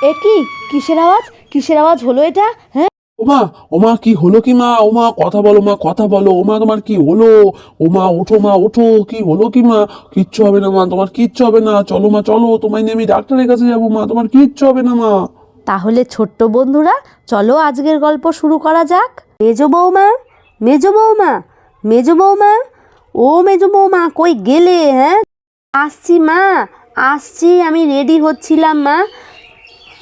এ কি? কিসের আওয়াজ? কিসের আওয়াজ হলো এটা? হ্যাঁ? ওমা, ওমা কি হলো কি মা? ওমা কথা বলো মা, কথা বলো। ওমা তোমার কি হলো? ওমা ওঠো মা, ওঠো। কি হলো কি মা? কিচ্ছু হবে না মা, তোমার কিচ্ছু হবে না। চলো মা চলো, তোমায় নিয়ে আমি ডাক্তারের কাছে যাবো মা, তোমার কিচ্ছু হবে না মা। তাহলে ছোট্ট বন্ধুরা, চলো আজকের গল্প শুরু করা যাক। মেজো বৌমা, মেজো বৌমা, মেজো বৌমা, ও মেজো বৌমা, কই গেলে? হ্যাঁ, আসছি মা, আসছি, আমি রেডি হচ্ছিলাম মা।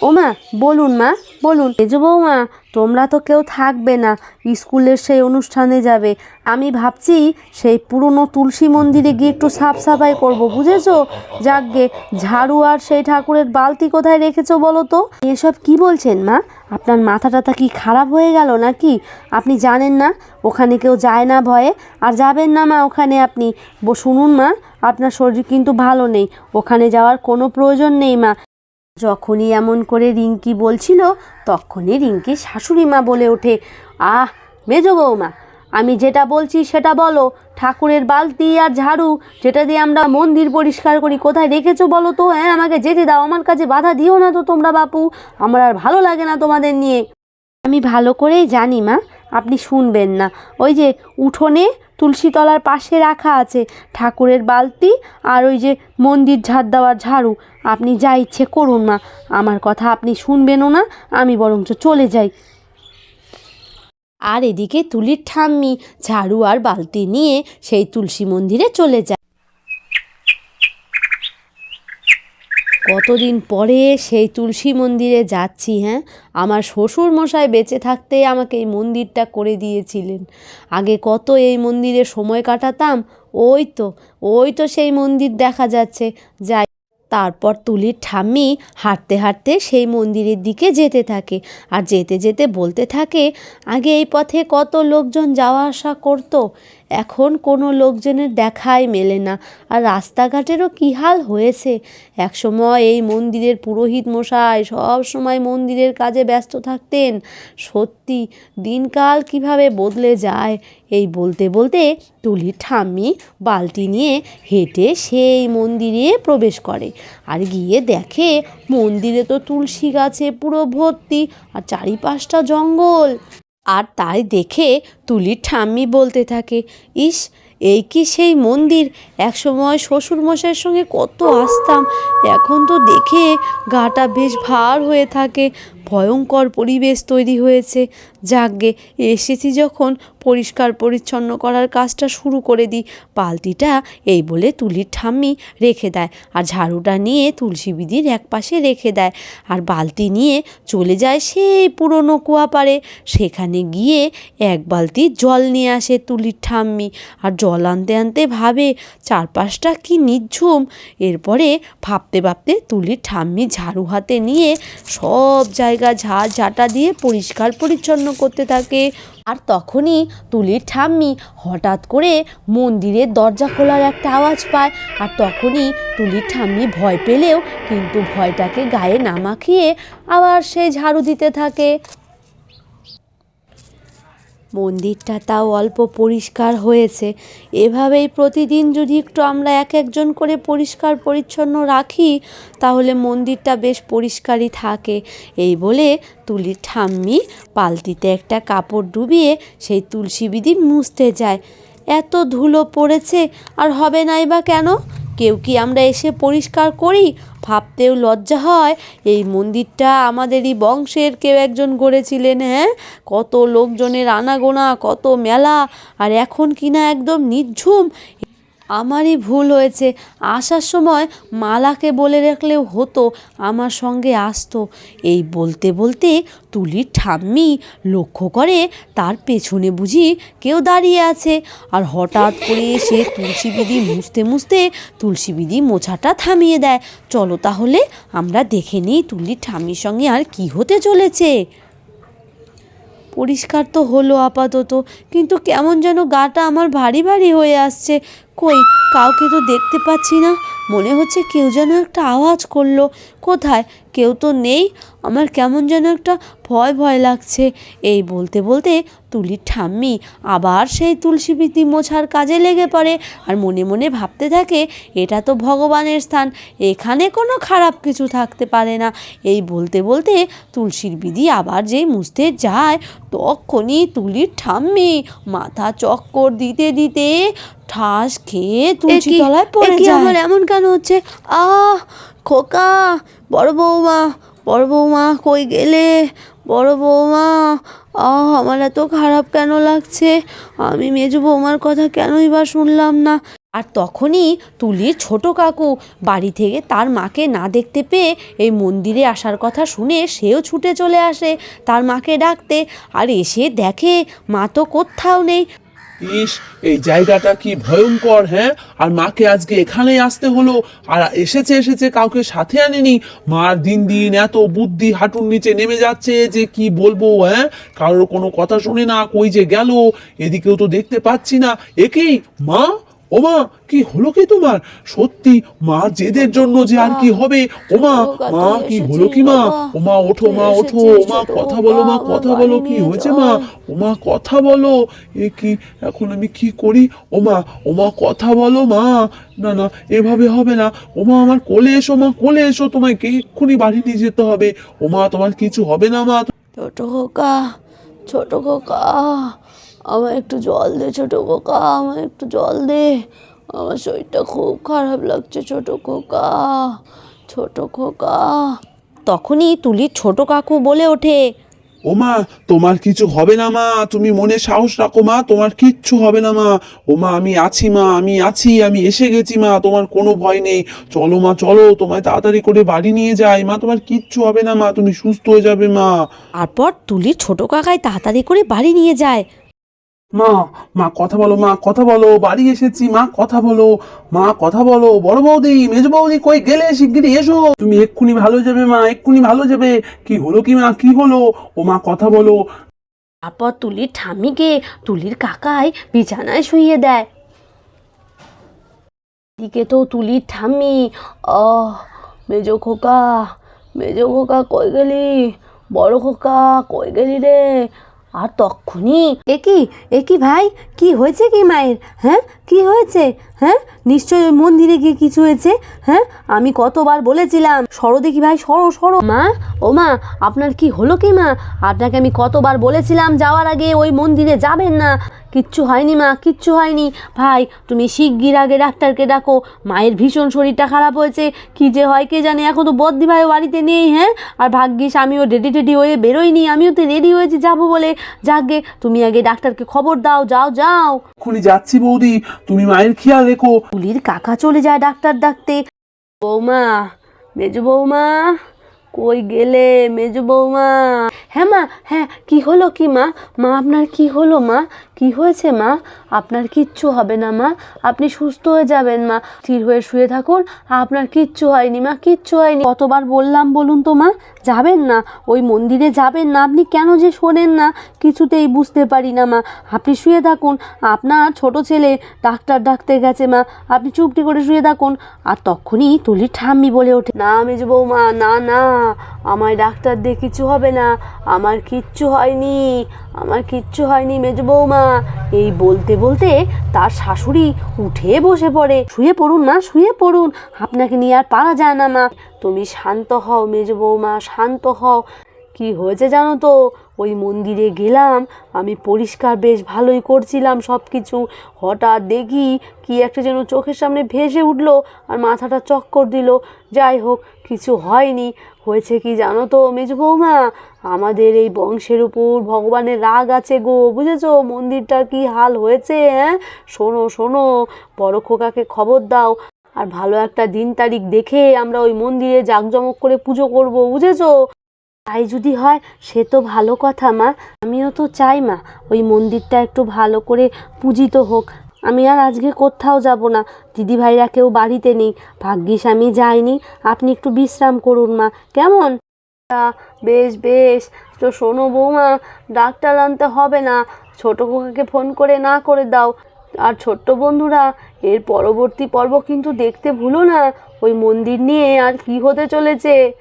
ও মা, বলুন মা, বলুন। মেজো বৌমা, তোমরা তো কেউ থাকবে না, স্কুলের সেই অনুষ্ঠানে যাবে। আমি ভাবছি সেই পুরনো তুলসী মন্দিরে গিয়ে একটু সাফ সাফাই করবো, বুঝেছো? যাকগে, ঝাড়ু আর সেই ঠাকুরের বালতি কোথায় রেখেছো বলো তো? এসব কি বলছেন মা? আপনার মাথা টাথা কি খারাপ হয়ে গেল নাকি? আপনি জানেন না ওখানে কেউ যায় না ভয়ে? আর যাবেন না মা ওখানে আপনি। শুনুন মা, আপনার শরীর কিন্তু ভালো নেই, ওখানে যাওয়ার কোনো প্রয়োজন নেই মা। যখনই এমন করে রিঙ্কি বলছিল, তখনই রিঙ্কির শাশুড়ি মা বলে ওঠে, আহ মেজো বৌমা, আমি যেটা বলছি সেটা বলো। ঠাকুরের বালতি আর ঝাড়ু, যেটা দিয়ে আমরা মন্দির পরিষ্কার করি, কোথায় রেখেছো বলো তো? হ্যাঁ, আমাকে যেতে দাও, আমার কাছে বাধা দিও না তো তোমরা বাপু, আমার আর ভালো লাগে না তোমাদের নিয়ে। আমি ভালো করেই জানি মা, আপনি শুনবেন না। ওই যে উঠোনে তুলসী তলার পাশে রাখা আছে ঠাকুরের বালতি আর ওই যে মন্দির ঝাড় দেওয়ার ঝাড়ু। আপনি যা ইচ্ছে করুন মা, আমার কথা আপনি শুনবেনও না, আমি বরঞ্চ চলে যাই। আর এদিকে তুলির ঠাম্মি ঝাড়ু আর বালতি নিয়ে সেই তুলসী মন্দিরে চলে যায়। কতদিন পরে সেই তুলসী মন্দিরে যাচ্ছি। হ্যাঁ, আমার শ্বশুর মশাই বেঁচে থাকতে আমাকে এই মন্দিরটা করে দিয়েছিলেন। আগে কত এই মন্দিরে সময় কাটাতাম। ওই তো সেই মন্দির দেখা যাচ্ছে। যাই। তারপর তুলির ঠাম্মি হাঁটতে হাঁটতে সেই মন্দিরের দিকে যেতে থাকে, আর যেতে যেতে বলতে থাকে, আগে এই পথে কত লোকজন যাওয়া আসা করতো, এখন কোনো লোকজনের দেখাই মেলে না। আর রাস্তাঘাটেরও কী হাল হয়েছে। একসময় এই মন্দিরের পুরোহিত মশাই সব সময় মন্দিরের কাজে ব্যস্ত থাকতেন। সত্যি দিনকাল কিভাবে বদলে যায়। এই বলতে বলতে তুলির ঠাম্মি বালতি নিয়ে হেঁটে সেই মন্দিরে প্রবেশ করে, আর গিয়ে দেখে মন্দিরে তো তুলসী গাছে পুরো ভর্তি, আর চারিপাশটা জঙ্গল। আর তাই দেখে তুলির ঠাম্মি বলতে থাকে, ইস, এই কি সেই মন্দির? একসময় শ্বশুরমশাইয়ের সঙ্গে কত আসতাম, এখন তো দেখে গাটা বেশ ভার হয়ে থাকে। ভয়ঙ্কর পরিবেশ তৈরি হয়েছে। যাকগে, এসেছি যখন পরিষ্কার পরিচ্ছন্ন করার কাজটা শুরু করে দিই। বালতিটা এই বলে তুলির ঠাম্মি রেখে দেয়, আর ঝাড়ুটা নিয়ে তুলসী বিদির এক পাশে রেখে দেয়, আর বালতি নিয়ে চলে যায় সেই পুরনো কুয়া পাড়ে। সেখানে গিয়ে এক বালতি জল নিয়ে আসে তুলির ঠাম্মি, আর জল আনতে আনতে ভাবে চারপাশটা কি নিঝুম। এরপরে ভাবতে ভাবতে তুলির ঠাম্মি ঝাড়ু হাতে নিয়ে সব জায়গা ঝাঁটা দিয়ে পরিষ্কার পরিচ্ছন্ন করতে থাকে। আর তখনই তুলির ঠাম্মি হঠাৎ করে মন্দিরের দরজা খোলার একটা আওয়াজ পায়, আর তখনই তুলির ঠাম্মি ভয় পেলেও কিন্তু ভয়টাকে গায়ে না মাখিয়ে আবার সেই ঝাড়ু দিতে থাকে। মন্দিরটা তাও অল্প পরিষ্কার হয়েছে। এভাবেই প্রতিদিন যদি একটু আমরা এক একজন করে পরিষ্কার পরিচ্ছন্ন রাখি, তাহলে মন্দিরটা বেশ পরিষ্কারই থাকে। এই বলে তুলির ঠাম্মি বালতিতে একটা কাপড় ডুবিয়ে সেই তুলসী বিদি মুছতে যায়। এত ধুলো পড়েছে, আর হবে নাই বা কেন? কেউ কি আমরা এসে পরিষ্কার করি? ভাবতেও লজ্জা হয়। এই মন্দিরটা আমাদেরই বংশের কেউ একজন গড়েছিলেন। হ্যাঁ, কত লোকজনের আনাগোনা, কত মেলা, আর এখন কিনা একদম নিঝুম। আমারই ভুল হয়েছে, আসার সময় মালাকে বলে রাখলেও হতো, আমার সঙ্গে আসতো। এই বলতে বলতে তুলির ঠাম্মি লক্ষ্য করে তার পেছনে বুঝি কেউ দাঁড়িয়ে আছে, আর হঠাৎ করে সে তুলসী বিদি মুছতে মুছতে তুলসী বিদি মোছাটা থামিয়ে দেয়। চলো তাহলে আমরা দেখে নিই তুলির ঠাম্মির সঙ্গে আর কি হতে চলেছে। পরিষ্কার তো হলো আপাতত, কিন্তু কেমন যেন গাটা আমার ভারী ভারী হয়ে আসছে। কই কাউকে তো দেখতে পাচ্ছি না, মনে হচ্ছে কেউ যেন একটা আওয়াজ করলো। কোথায়? কেউ তো নেই। আমার কেমন যেন একটা ভয় ভয় লাগছে। এই বলতে বলতে তুলির ঠাম্মি আবার সেই তুলসী পিতি মোছার কাজে লেগে পড়ে আর মনে মনে ভাবতে থাকে, এটা তো ভগবানের স্থান, এখানে কোনো খারাপ কিছু থাকতে পারে না। এই বলতে বলতে তুলসীর বিধি আবার যেই মুছতে যায়, তখনই তুলির ঠাম্মি মাথা চক্কর দিতে দিতে ঠাস খেয়ে তুলসী তলায় পড়ে যায়। আমার এমন কেন হচ্ছে? আহ খোকা, বড় বৌমা, বড় বৌমা কই গেলে? বড় বৌমা, আমার এত খারাপ কেন লাগছে? আমি মেজো বৌমার কথা কেনই বা শুনলাম না? আর তখনই তুলির ছোট কাকু বাড়ি থেকে তার মাকে না দেখতে পেয়ে এই মন্দিরে আসার কথা শুনে সেও ছুটে চলে আসে তার মাকে ডাকতে। আর এসে দেখে মা তো কোথাও নেই। ইস, এই জায়গাটা কি ভয়ঙ্কর! হ্যাঁ, আর মাকে আজকে এখানেই আসতে হলো, আর এসেছে কাউকে সাথে আনেনি। মার দিন দিন এত বুদ্ধি হাঁটুর নিচে নেমে যাচ্ছে যে কি বলবো। হ্যাঁ, কারোর কোনো কথা শুনে না, কই যে গেল, এদিকেও তো দেখতে পাচ্ছি না। একেই মা, ওমা, কি হলো কি তোমার? সত্যি মার জেদের জন্য যে আর কি হবে। ওমা, মা কি হলো কি মা? ওমা ওঠো, মা ওঠো, ওমা কথা বলো, মা কথা বলো, কি হয়েছে মা? ওমা কথা বলো। এ কি, এখন আমি কি করি? ওমা, ওমা কথা বলো মা। না না, এভাবে হবে না। ওমা আমার কোলে এসো, মা কোলে এসো, তোমাকে এক্ষুনি বাড়ি নিয়ে যেতে হবে। ওমা তোমার কিছু হবে না মা। ছোট খোকা, ছোট খোকা, আমার একটু জল দে ছোট খোকা, আমার একটু জল দে, আমার শরীরটা খুব খারাপ লাগছে ছোট খোকা, ছোট খোকা। তখনই তুলির ছোট কাকু বলে ওঠে, ওমা তোমার কিছু হবে না মা, তুমি মনে সাহস রাখো মা, তোমার কিচ্ছু হবে না মা। ওমা আমি আছি মা, আমি আছি, আমি এসে গেছি মা, তোমার কোনো ভয় নেই। চলো মা চলো, তোমায় তাড়াতাড়ি করে বাড়ি নিয়ে যাই মা, তোমার কিচ্ছু হবে না মা, তুমি সুস্থ হয়ে যাবে মা। তারপর তুলির ছোট কাকাই তাড়াতাড়ি করে বাড়ি নিয়ে যায়। মা, মা কথা বলো, মা কথা বলো, বাড়ি এসেছি মা, কথা বলো, মা কথা বলো। বড় বৌদি, মেজ বৌদি কই গেলে? শিগগিরই এসো, তুমি এক্ষুনি ভালো যাবে মা, এক্ষুনি ভালো যাবে। কি হলো কি মা, কি হলো? ও মা কথা বলো। তারপর তুলির ঠাম্মিকে তুলির কাকাই বিছানায় শুইয়ে দেয়। দিকে তো তুলির ঠাম্মি, মেজো খোকা, মেজো খোকা কই গেলি? বড় খোকা কই গেলি রে? আর তক্ষুনি একি ভাই, কি হয়েছে কি মায়ের? হ্যাঁ, কি হয়েছে? হ্যাঁ, নিশ্চয়ই ওই মন্দিরে গিয়ে কিছু হয়েছে। হ্যাঁ, আমি কতবার বলেছিলাম সরো দেখি ভাই, সরো সরো। মা, ও মা, আপনার কি হলো কি মা? আপনাকে আমি কতবার বলেছিলাম যাওয়ার আগে ওই মন্দিরে যাবেন না। কিচ্ছু হয়নি মা, কিচ্ছু হয়নি। ভাই তুমি শিগগির আগে ডাক্তারকে ডাকো, মায়ের ভীষণ শরীরটা খারাপ হয়েছে, কি যে হয় কে জানে। এখন তো বদ্দি ভাইও বাড়িতে নেই। হ্যাঁ, আর ভাগ্যিস আমিও রেডি হয়ে বেরোইনি, আমিও তো রেডি হয়েছি যাবো বলে। যাকগে তুমি আগে ডাক্তারকে খবর দাও, যাও যাও। এক্ষুনি যাচ্ছি বৌদি, তুমি মায়ের খেয়াল রেখো। তুলির কাকা চলে যায় ডাক্তার ডাকতে। বৌমা, মেজো বৌমা কই গেলে? মেজো বৌমা। হ্যাঁ মা, হ্যাঁ, কি হলো কি মা? মা আপনার কি হলো মা? কি হয়েছে মা? আপনার কিচ্ছু হবে না মা, আপনি সুস্থ হয়ে যাবেন মা, স্থির হয়ে শুয়ে থাকুন। আপনার কিচ্ছু হয়নি মা, কিচ্ছু হয়নি। কতবার বললাম বলুন তো মা, যাবেন না, ওই মন্দিরে যাবেন না। আপনি কেন যে শোনেন না কিছুতেই বুঝতে পারি না মা। আপনি শুয়ে থাকুন, আপনার ছোট ছেলে ডাক্তার ডাকতে গেছে মা, আপনি চুপটি করে শুয়ে থাকুন। আর তখনই তুলির ঠাম্মি বলে ওঠে, না মেজো বৌমা, না না, আমায় ডাক্তার দিয়ে কিছু হবে না, আমার কিচ্ছু হয়নি, আমার কিচ্ছু হয়নি মেজো বৌমা। এই বলতে বলতে তার শাশুড়ি উঠে বসে পড়ে। শুয়ে পড়ুন মা, শুয়ে পড়ুন, আপনাকে নিয়ে আর পারা যায় না মা। তুমি শান্ত হও মেজো বৌমা, শান্ত হও। কি হয়েছে জানো তো, ওই মন্দিরে গেলাম আমি, পরিষ্কার বেশ ভালোই করছিলাম সব কিছু, হঠাৎ দেখি কি একটা যেন চোখের সামনে ভেসে উঠলো আর মাথাটা চক্কর দিল। যাই হোক, কিছু হয়নি। হয়েছে কি জানো তো মেজো বৌমা, আমাদের এই বংশের উপর ভগবানের রাগ আছে গো, বুঝেছো? মন্দিরটার কি হাল হয়েছে। হ্যাঁ, শোনো শোনো, বড় খোকাকে খবর দাও, আর ভালো একটা দিন তারিখ দেখে আমরা ওই মন্দিরে জাঁকজমক করে পুজো করবো, বুঝেছো? তাই যদি হয় সে তো ভালো কথা মা, আমিও তো চাই মা ওই মন্দিরটা একটু ভালো করে পূজিত হোক। আমি আর আজকে কোথাও যাব না, দিদিভাইরা কেউ বাড়িতে নেই, ভাগ্যিস আমি যাইনি। আপনি একটু বিশ্রাম করুন মা, কেমন? বেশ বেশ। তো শোনো বৌমা, ডাক্তার আনতে হবে না, ছোটো খোকাকে ফোন করে না করে দাও। আর ছোট্ট বন্ধুরা, এর পরবর্তী পর্ব কিন্তু দেখতে ভুলো না। ওই মন্দির নিয়ে আর কি হতে চলেছে।